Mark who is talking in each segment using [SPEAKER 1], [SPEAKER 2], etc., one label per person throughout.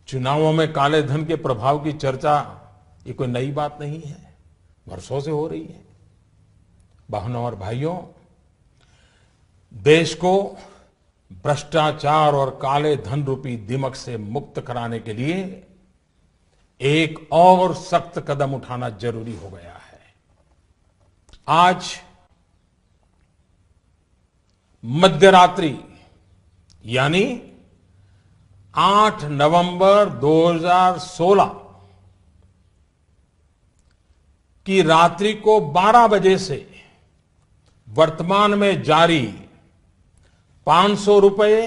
[SPEAKER 1] चुनावों में काले धन के प्रभाव की चर्चा ये कोई नई बात नहीं है, वर्षों से हो रही है। बहनों और भाइयों, देश को भ्रष्टाचार और काले धन रूपी दिमक से मुक्त कराने के लिए एक और सख्त कदम उठाना जरूरी हो गया है। आज मध्यरात्रि यानी 8 नवंबर 2016 की रात्रि को 12 बजे से वर्तमान में जारी 500 रुपए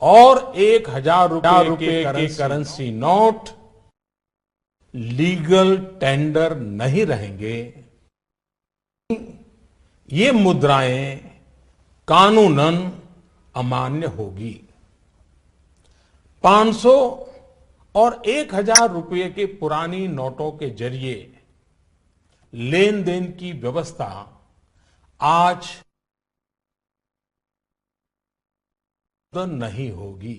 [SPEAKER 1] और 1000 रुपए के करेंसी नोट लीगल टेंडर नहीं रहेंगे। ये मुद्राएं कानूनन अमान्य होगी। 500 और 1000 रुपए के पुरानी नोटों के जरिए लेन देन की व्यवस्था आज नहीं होगी।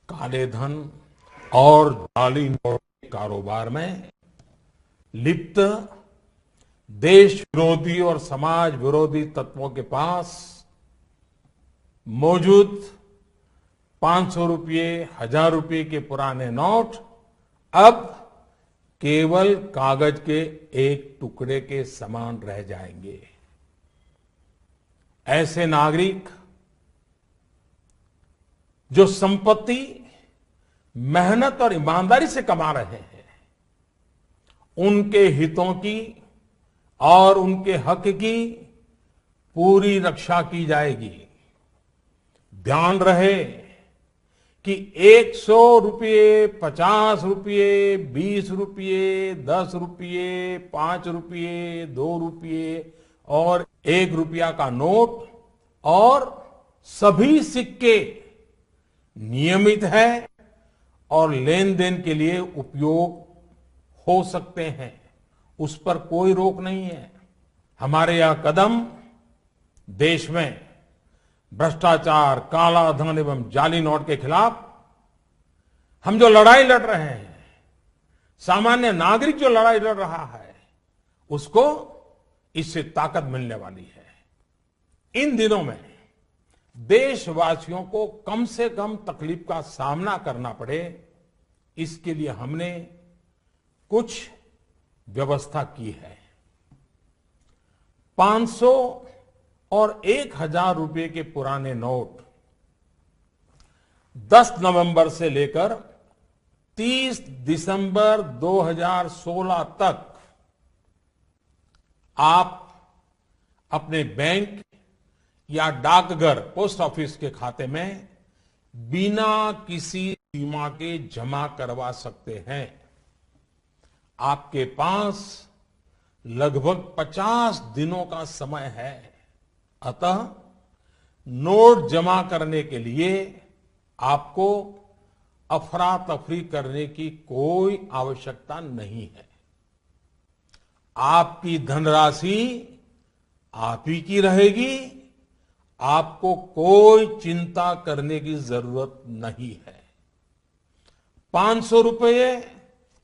[SPEAKER 1] काले धन और जाली नोट के कारोबार में लिप्त देश विरोधी और समाज विरोधी तत्वों के पास मौजूद 500 रुपये, 1000 रुपये के पुराने नोट अब केवल कागज के एक टुकड़े के समान रह जाएंगे। ऐसे नागरिक जो संपत्ति मेहनत और ईमानदारी से कमा रहे हैं, उनके हितों की और उनके हक की पूरी रक्षा की जाएगी। ध्यान रहे कि 100 रुपये, 50 रुपये, 20 रुपये, 10 रुपये, 5 रुपये, 2 रुपये और 1 रुपया का नोट और सभी सिक्के नियमित है और लेन देन के लिए उपयोग हो सकते हैं, उस पर कोई रोक नहीं है। हमारे यह कदम देश में भ्रष्टाचार, काला धन एवं जाली नोट के खिलाफ हम जो लड़ाई लड़ रहे हैं, सामान्य नागरिक जो लड़ाई लड़ रहा है, उसको इससे ताकत मिलने वाली है। इन दिनों में देशवासियों को कम से कम तकलीफ का सामना करना पड़े, इसके लिए हमने कुछ व्यवस्था की है। 500 और 1000 रुपये के पुराने नोट 10 नवंबर से लेकर 30 दिसंबर 2016 तक आप अपने बैंक या डाकघर, पोस्ट ऑफिस के खाते में बिना किसी सीमा के जमा करवा सकते हैं। आपके पास लगभग 50 दिनों का समय है। अतः नोट जमा करने के लिए आपको अफरा तफरी करने की कोई आवश्यकता नहीं है। आपकी धनराशि आप ही की रहेगी, आपको कोई चिंता करने की जरूरत नहीं है। 500 रुपये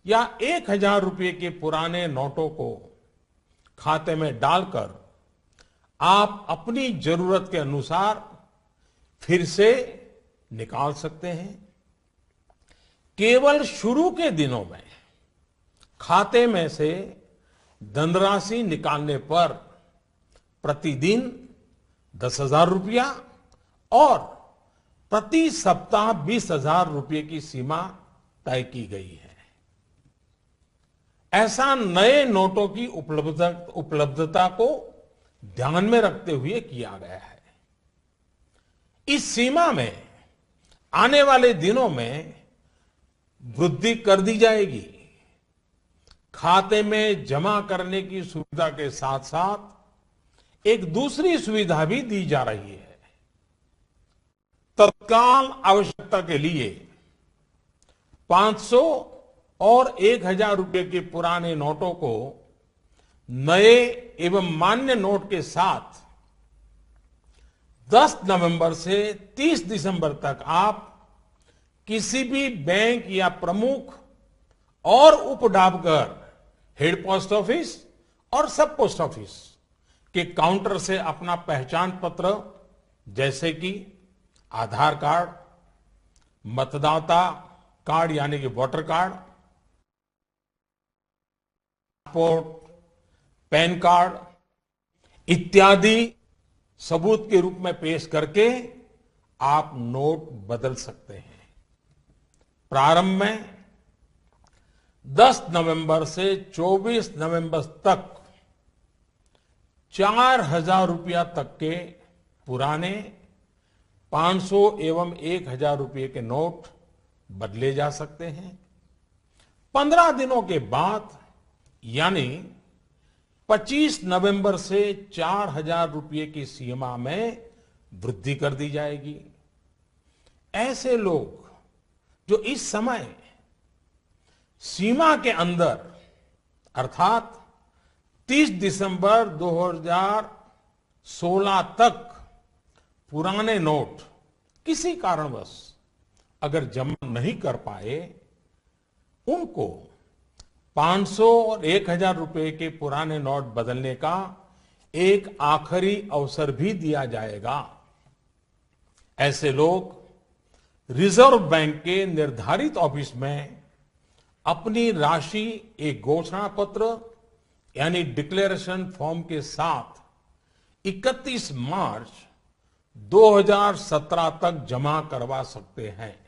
[SPEAKER 1] या 1000 रुपये के पुराने नोटों को खाते में डालकर आप अपनी जरूरत के अनुसार फिर से निकाल सकते हैं। केवल शुरू के दिनों में खाते में से धनराशि निकालने पर प्रतिदिन 10,000 रुपया और प्रति सप्ताह 20,000 रुपये की सीमा तय की गई है। ऐसा नए नोटों की उपलब्धता को ध्यान में रखते हुए किया गया है। इस सीमा में आने वाले दिनों में वृद्धि कर दी जाएगी। खाते में जमा करने की सुविधा के साथ साथ एक दूसरी सुविधा भी दी जा रही है। तत्काल आवश्यकता के लिए 500 और 1000 रुपये के पुराने नोटों को नए एवं मान्य नोट के साथ 10 नवंबर से 30 दिसंबर तक आप किसी भी बैंक या प्रमुख और उप डाकघर, हेड पोस्ट ऑफिस और सब पोस्ट ऑफिस के काउंटर से अपना पहचान पत्र जैसे कि आधार कार्ड, मतदाता कार्ड यानी कि voter card, passport, pan card इत्यादि सबूत के रूप में पेश करके आप नोट बदल सकते हैं। प्रारंभ में 10 नवंबर से 24 नवंबर तक 4,000 रुपया तक के पुराने 500 एवं 1,000 रुपये के नोट बदले जा सकते हैं। 15 दिनों के बाद यानी 25 नवंबर से 4,000 रुपये की सीमा में वृद्धि कर दी जाएगी। ऐसे लोग जो इस समय सीमा के अंदर अर्थात 30 दिसंबर 2016 तक पुराने नोट किसी कारणवश अगर जमा नहीं कर पाए, उनको 500 और 1,000 रुपए के पुराने नोट बदलने का एक आखिरी अवसर भी दिया जाएगा। ऐसे लोग रिजर्व बैंक के निर्धारित ऑफिस में अपनी राशि एक घोषणा पत्र यानी डिक्लेरेशन फॉर्म के साथ 31 मार्च 2017 तक जमा करवा सकते हैं।